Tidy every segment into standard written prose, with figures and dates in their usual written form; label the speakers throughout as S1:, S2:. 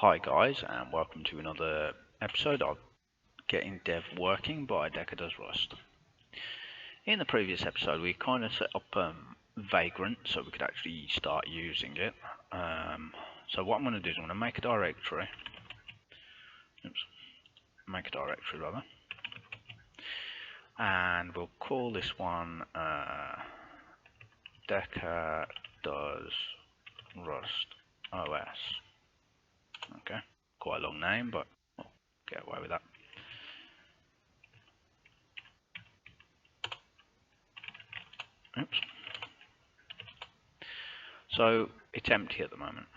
S1: Hi guys, and welcome to another episode of Getting Dev Working by Decker Does Rust. In the previous episode we kind of set up Vagrant so we could actually start using it. So what I'm going to do is I'm going to make a directory. And we'll call this one Decker Does Rust OS. Okay, quite a long name, but we'll get away with that. Oops. So it's empty at the moment.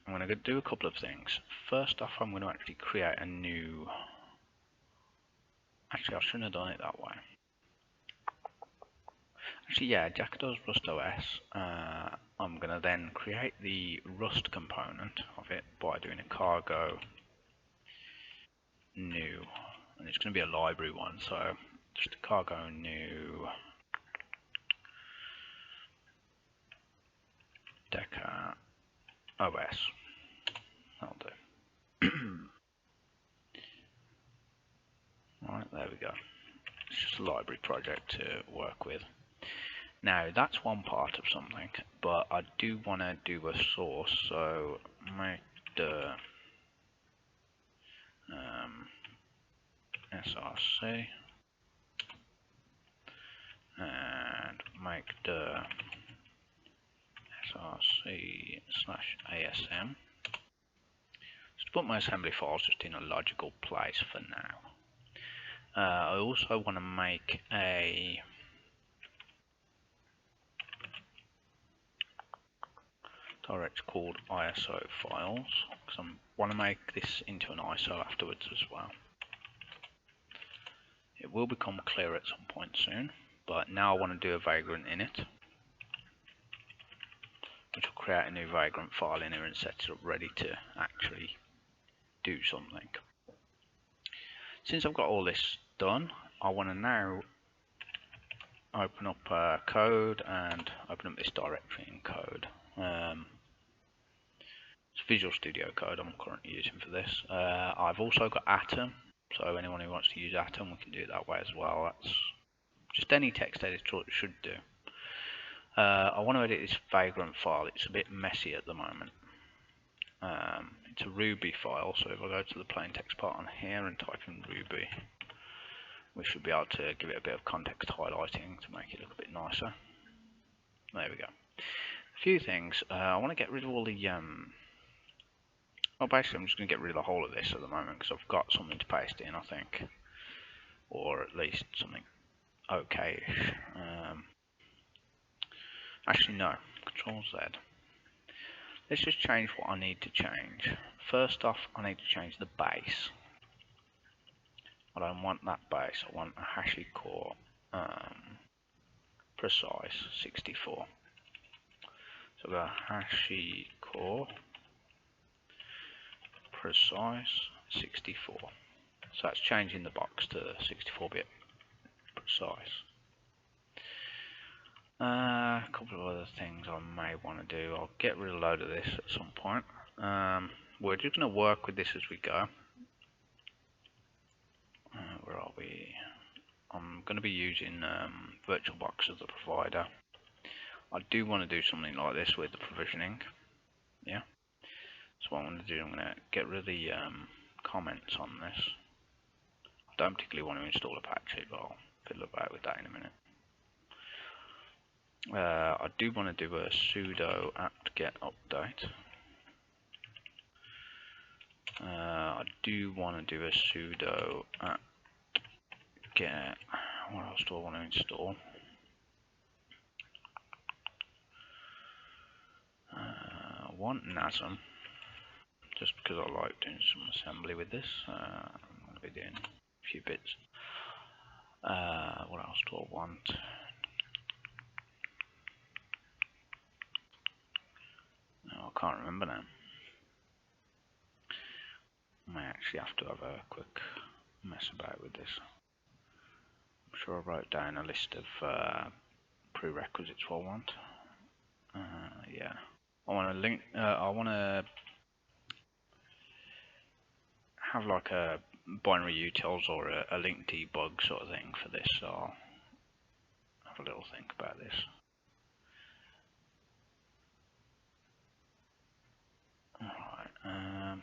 S1: I'm going to do a couple of things. First off, I'm going to actually create a new... Actually, I shouldn't have done it that way. Actually, yeah, Decker Does Rust OS. I'm going to then create the Rust component of it by doing a cargo new. And it's going to be a library one, so just a cargo new Decker OS. That'll do. Right, there we go. It's just a library project to work with. Now that's one part of something, but I do want to do a source, so make the src and make the src/asm. Just put my assembly files just in a logical place for now. I also want to make a directory called ISO files because I want to make this into an ISO afterwards as well. It will become clear at some point soon, but now I want to do a Vagrant in it, which will create a new Vagrant file in here and set it up ready to actually do something. Since I've got all this done, I want to now open up code and open up this directory in code. It's Visual Studio Code I'm currently using for this. I've also got Atom, so anyone who wants to use Atom, we can do it that way as well. That's just any text editor should do. I want to edit this Vagrant file. It's a bit messy at the moment. It's a Ruby file, so if I go to the plain text part on here and type in Ruby, we should be able to give it a bit of context highlighting to make it look a bit nicer. There we go. A few things. I want to get rid of all the well, basically I'm just going to get rid of the whole of this at the moment because I've got something to paste in, I think, or at least something okay-ish. Actually no, Control Z. Let's just change what I need to change. First off, I need to change the base. I don't want that base, I want a HashiCorp precise 64. So I've got HashiCorp precise 64. So that's changing the box to 64-bit precise. A couple of other things I may want to do. I'll get rid of a load of this at some point. We're just going to work with this as we go. Where are we? I'm going to be using VirtualBox as the provider. I do want to do something like this with the provisioning. Yeah. So what I'm going to do, I'm going to get rid of the comments on this. I don't particularly want to install Apache, but I'll fiddle about with that in a minute. I do want to do a sudo apt-get update. I do want to do a sudo apt-get. What else do I want to install? I want NASM, just because I like doing some assembly with this. I'm going to be doing a few bits. What else do I want? No, I can't remember now. I may actually have to have a quick mess about with this. I'm sure I wrote down a list of prerequisites I want. Yeah, I want to link. I want to have like a binary utils or a link debug sort of thing for this, so I'll have a little think about this. Alright,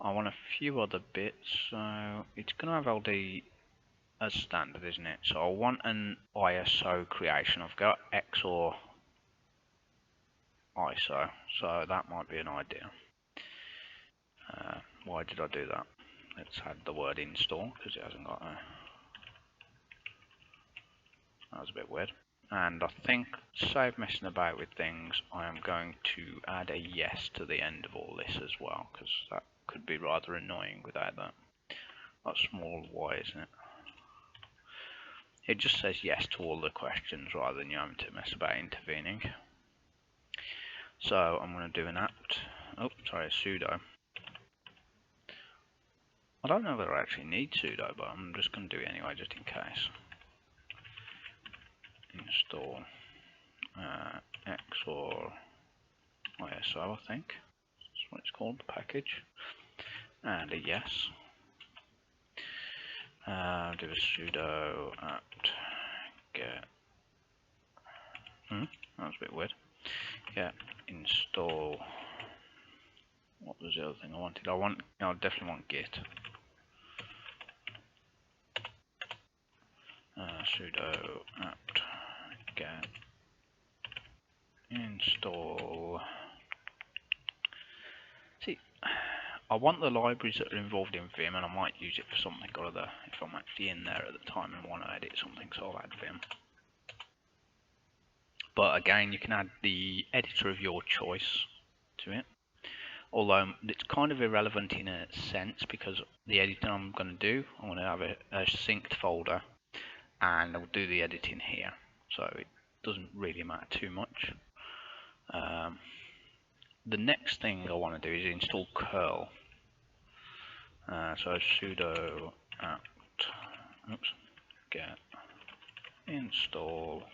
S1: I want a few other bits, so it's going to have LD as standard, isn't it? So I want an ISO creation. I've got XOR ISO, so that might be an idea. Why did I do that? Let's add the word install because it hasn't got a. That was a bit weird. And I think, save messing about with things, I am going to add a yes to the end of all this as well, because that could be rather annoying without that. That's small y, isn't it? It just says yes to all the questions rather than you having to mess about intervening. So I'm going to do an apt, a sudo. I don't know whether I actually need sudo, but I'm just going to do it anyway, just in case. Install XOR ISO, I think. That's what it's called, the package. And a yes. Do a sudo apt get. That was a bit weird. Yeah, install. What was the other thing I wanted? I definitely want git. Sudo apt get install. See, I want the libraries that are involved in Vim, and I might use it for something or other if I'm actually in there at the time and want to edit something, so I'll add Vim. But again, you can add the editor of your choice to it. Although it's kind of irrelevant in a sense, because the editing I'm going to do, I'm going to have a synced folder, and I'll do the editing here. So it doesn't really matter too much. The next thing I want to do is install curl. So sudo apt get install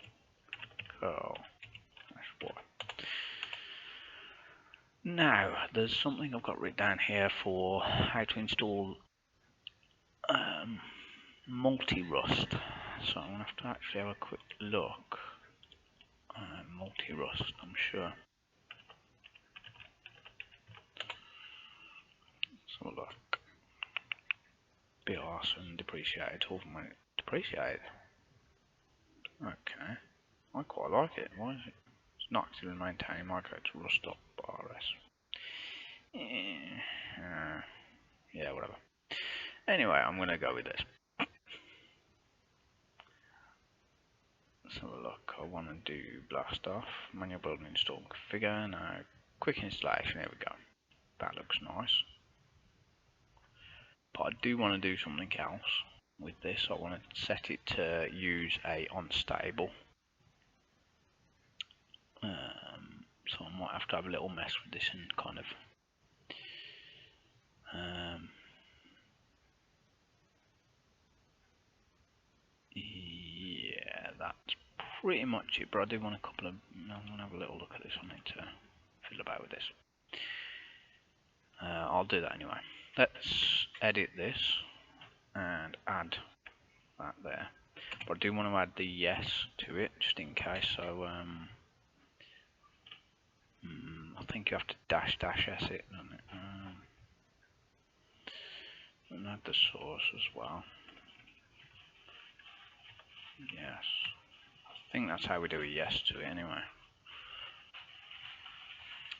S1: curl. Now there's something I've got written down here for how to install multi-rust. So I'm going to have to actually have a quick look. Multi-rust, I'm sure. Let's have a look. Be awesome, depreciated, depreciated. Okay, I quite like it. Why is it? It's not actually maintaining micro to rust.rs. Yeah, whatever. Anyway, I'm going to go with this. Let's have a look. I want to do blast off, manual build and install configure. Now, quick installation. Here we go. That looks nice. But I do want to do something else with this. I want to set it to use a unstable. So I might have to have a little mess with this and kind of yeah, that's pretty much it. But I do want a couple of. I'm gonna have a little look at this. I need to fiddle about with this. I'll do that anyway. Let's edit this and add that there. But I do want to add the yes to it just in case. So I think you have to dash s it, don't it? And add the source as well. Yes. I think that's how we do a yes to it anyway.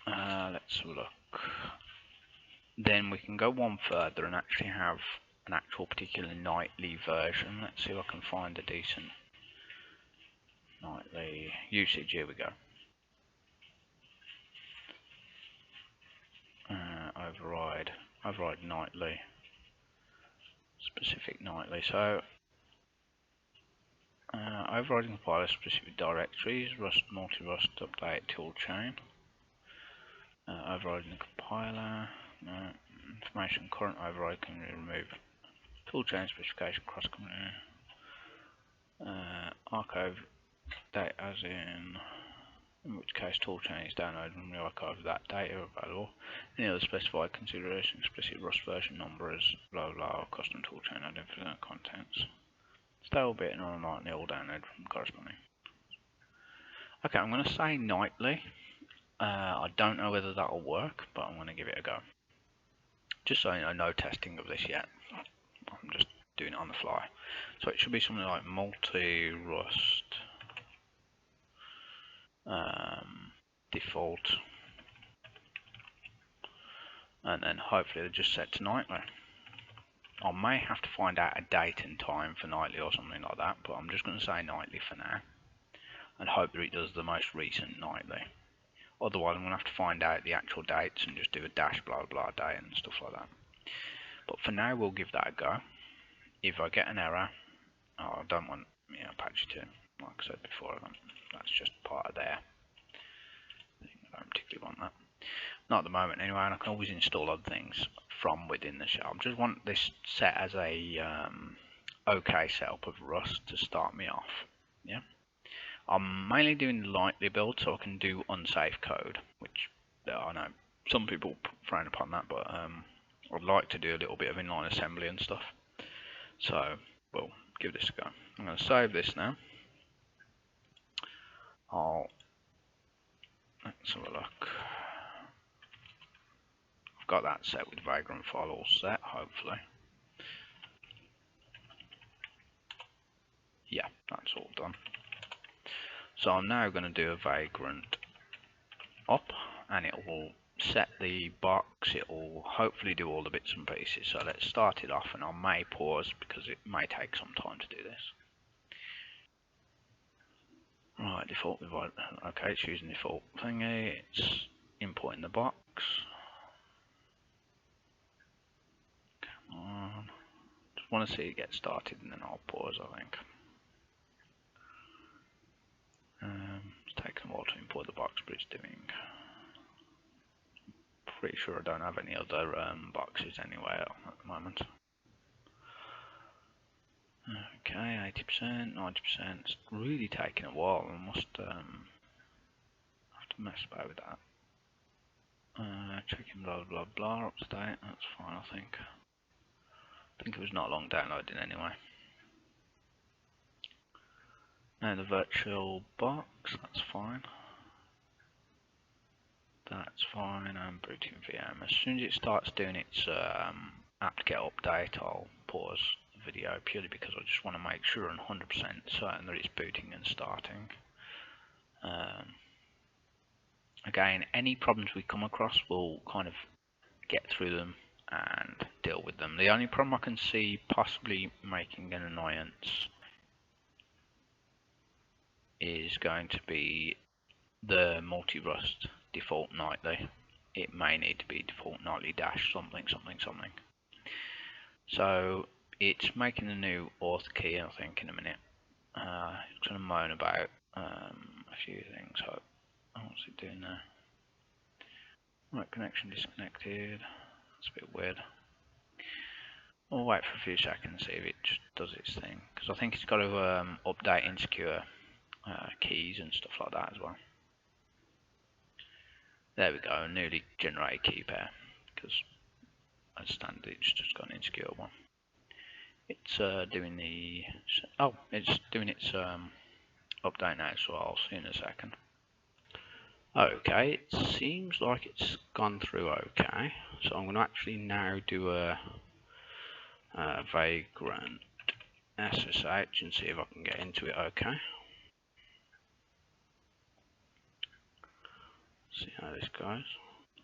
S1: Let's have a look. Then we can go one further and actually have an actual particular nightly version. Let's see if I can find a decent nightly usage. Here we go. Override nightly, specific nightly. So overriding compiler specific directories, rust, multi-rust, update, toolchain. Overriding the compiler, information current override can be removed. Toolchain specification cross archive date as in in which case toolchain is downloaded from the archive of that data available. Any other specified consideration, explicit Rust version number as blah blah, or custom toolchain identifier contents. Stale bit and unlikely all download from corresponding. Okay, I'm going to say nightly. I don't know whether that'll work, but I'm going to give it a go. Just so you know, no testing of this yet. I'm just doing it on the fly. So it should be something like multi-rust default, and then hopefully they're just set to nightly. I may have to find out a date and time for nightly or something like that, but I'm just going to say nightly for now, and hope that it does the most recent nightly. Otherwise I'm going to have to find out the actual dates and just do a dash blah blah day and stuff like that. But for now we'll give that a go. If I get an error, I don't want Apache 2, like I said before, that's just part of there. I don't particularly want that. Not at the moment anyway, and I can always install other things from within the shell. I just want this set as a OK setup of Rust to start me off. Yeah, I'm mainly doing the lightly build so I can do unsafe code, which I know some people frown upon that, but I'd like to do a little bit of inline assembly and stuff. So we'll give this a go. I'm going to save this now. Let's have a look. I've got that set with Vagrant file all set, hopefully. Yeah, that's all done. So I'm now going to do a Vagrant up, and it will set the box. It will hopefully do all the bits and pieces. So let's start it off, and I may pause because it may take some time to do this. Right, default. Okay, it's using default thingy. It's importing the box. Come on. Just want to see it get started, and then I'll pause, I think. It's taking a while to import the box, but it's doing. Pretty sure I don't have any other boxes anyway at the moment. Okay, 80%, 90%. It's really taking a while. I must have to mess about with that. Checking blah blah blah up to date. That's fine, I think. I think it was not long downloading anyway. Now the virtual box, that's fine. That's fine, I'm booting VM. As soon as it starts doing its apt-get update, I'll pause the video purely because I just want to make sure I'm 100% certain that it's booting and starting. Again, any problems we come across, we'll kind of get through them and deal with them. The only problem I can see possibly making an annoyance is going to be the multi-rust default nightly. It may need to be default nightly dash something something something. So it's making a new auth key, I think, in a minute. It's going to moan about a few things. So what's it doing there? Right, connection disconnected. That's a bit weird. We'll wait for a few seconds, see if it just does its thing, because I think it's got to update insecure keys and stuff like that as well. There we go, newly generated key pair, because as standard it's just got an insecure one. It's doing the it's doing its update now, so I'll see in a second. Okay, it seems like it's gone through okay, so I'm going to actually now do a Vagrant SSH and see if I can get into it okay. See how this goes.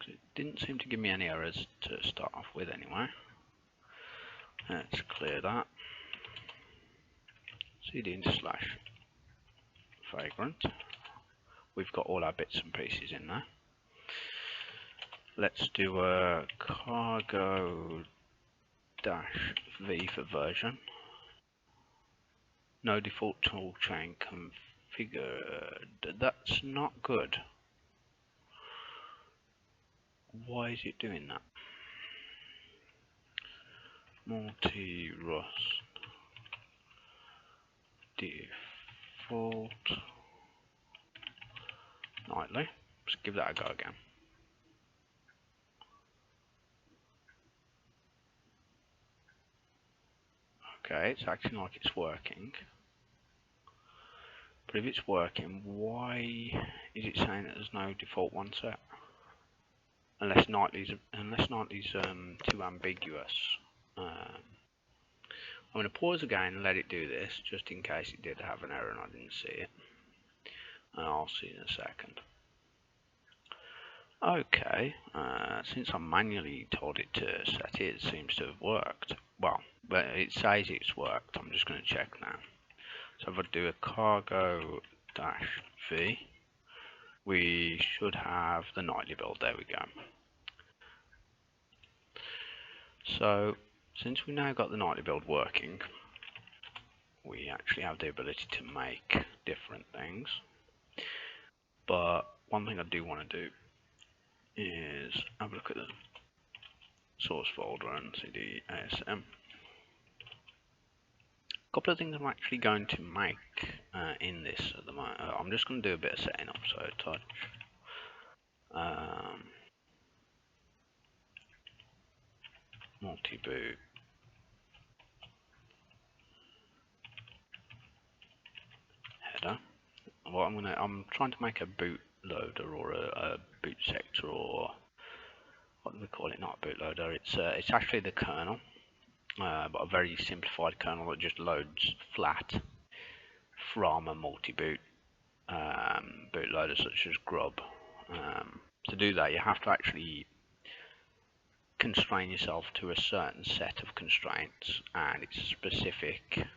S1: It didn't seem to give me any errors to start off with anyway. Let's clear that. cd / Vagrant. We've got all our bits and pieces in there. Let's do a cargo -v for version. No default toolchain configured. That's not good. Why is it doing that? Multi-rust default nightly. Let's give that a go again. Okay, it's acting like it's working. But if it's working, why is it saying that there's no default one set? Unless nightly's too ambiguous. I'm going to pause again and let it do this, just in case it did have an error and I didn't see it. And I'll see in a second. Okay, since I manually told it to set it, it seems to have worked. Well, but it says it's worked. I'm just going to check now. So if I do a cargo -v, we should have the nightly build. There we go. So since we now got the nightly build working, we actually have the ability to make different things. But one thing I do want to do is have a look at the source folder and cd asm. A couple of things I'm actually going to make in this at the moment. I'm just going to do a bit of setting up. So touch multi-boot header. Well, I'm trying to make a bootloader or a boot sector, or what do we call it? Not a bootloader. It's actually the kernel, but a very simplified kernel that just loads flat from a multi-boot bootloader such as Grub. To do that, you have to actually constrain yourself to a certain set of constraints, and it's a specific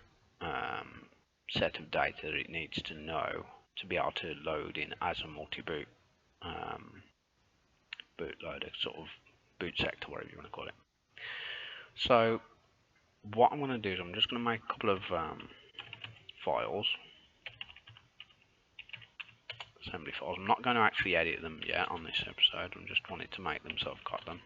S1: set of data that it needs to know to be able to load in as a multi-boot bootloader, sort of boot sector, whatever you want to call it. So what I'm going to do is I'm just going to make a couple of files, assembly files. I'm not going to actually edit them yet on this episode. I just wanted to make them so I've got them.